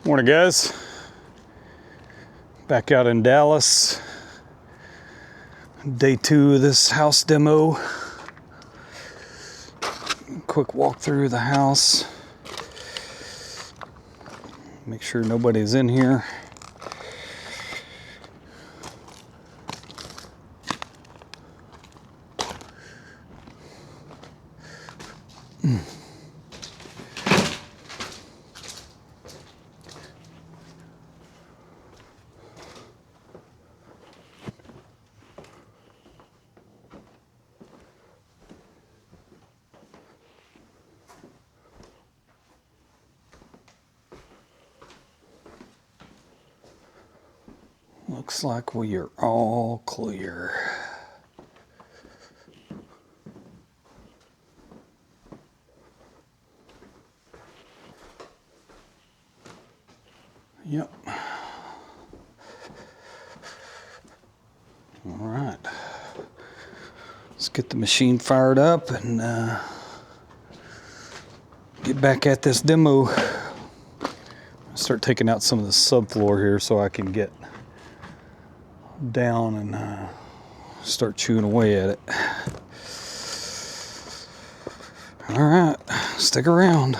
Morning, guys. Back out in Dallas. Day 2 of this house demo. Quick walk through the house. Make sure nobody's in here. Looks like we are all clear. Yep. All right. Let's get the machine fired up and get back at this demo. Start taking out some of the subfloor here so I can get down and start chewing away at it. All right, stick around.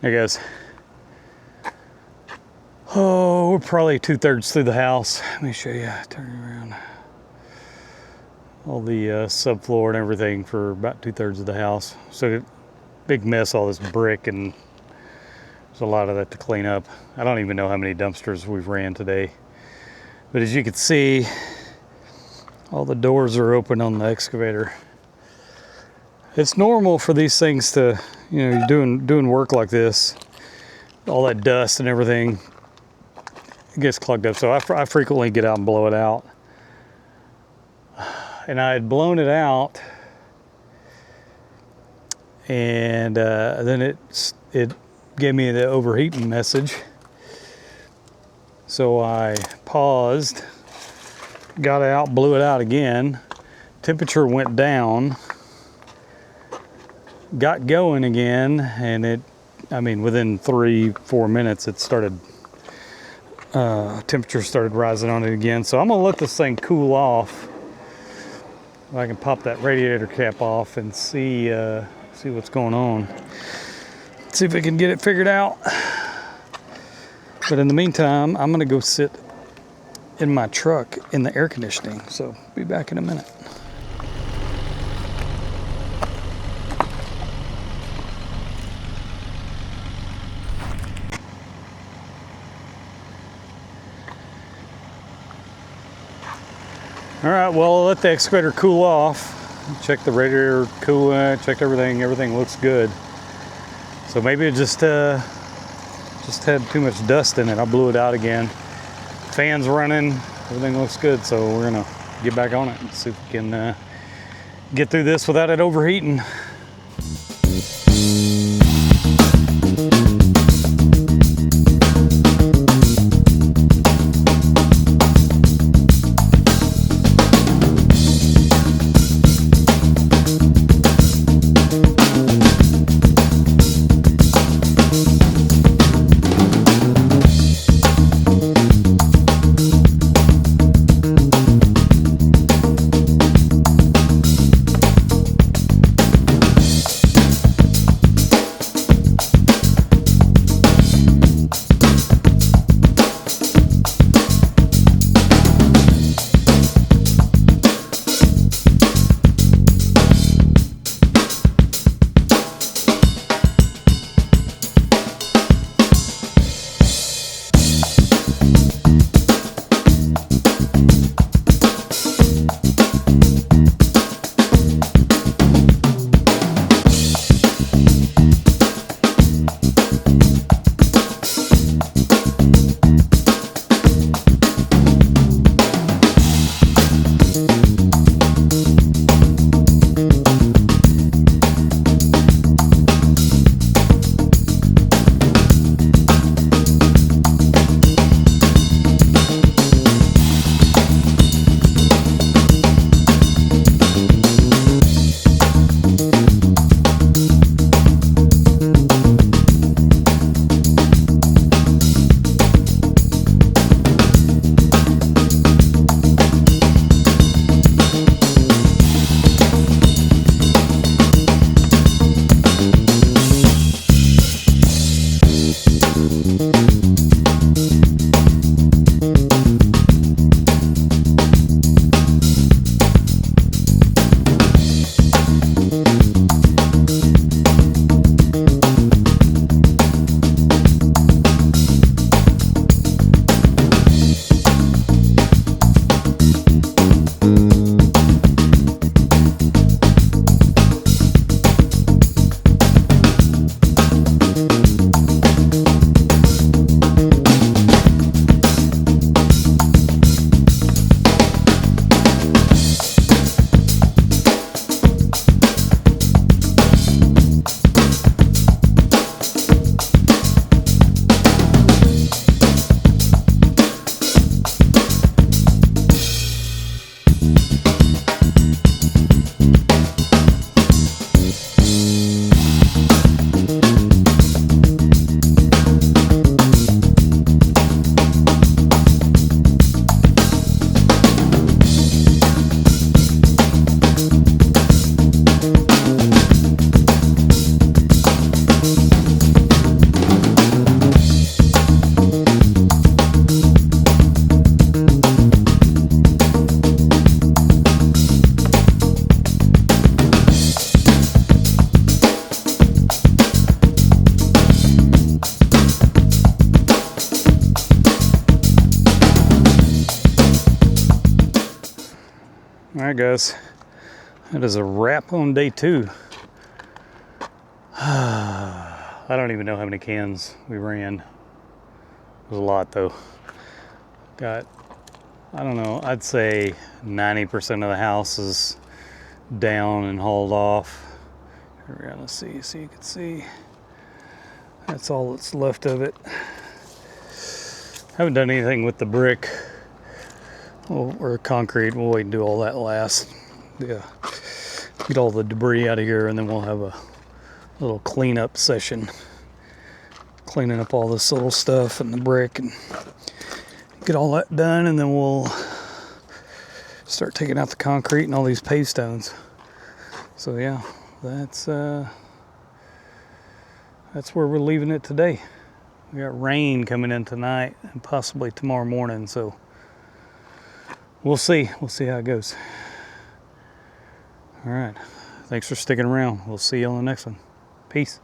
There goes. Oh, we're probably 2/3 through the house. Let me show you. Turn it around. All the subfloor and everything for about 2/3 of the house. So big mess, all this brick, and there's a lot of that to clean up. I don't even know how many dumpsters we've ran today. But as you can see, all the doors are open on the excavator. It's normal for these things to, you know, you're doing work like this, all that dust and everything gets clogged up. So I frequently get out and blow it out. And I had blown it out, and then it gave me the overheating message. So I paused, got out, blew it out again. Temperature went down, got going again, and within 3-4 minutes it started, temperature started rising on it again. So I'm gonna let this thing cool off. I can pop that radiator cap off and see what's going on. See if we can get it figured out. But in the meantime, I'm gonna go sit in my truck in the air conditioning. So be back in a minute. All right, well, I'll let the excavator cool off. Check the radiator coolant, checked everything. Everything looks good. So maybe it just had too much dust in it. I blew it out again. Fans running, everything looks good. So we're gonna get back on it and see if we can get through this without it overheating. right, guys. That is a wrap on day 2. I don't even know how many cans we ran. It was a lot though. Got, I don't know, I'd say 90% of the house is down and hauled off. Here, let's see so you can see. That's all that's left of it. Haven't done anything with the brick or concrete. We'll wait and do all that last. Yeah, get all the debris out of here, and then we'll have a little cleanup session, cleaning up all this little stuff and the brick, and get all that done, and then we'll start taking out the concrete and all these pave stones. So yeah, that's where we're leaving it today. We got rain coming in tonight and possibly tomorrow morning, so we'll see how it goes. All right, thanks for sticking around. We'll see you on the next one. Peace.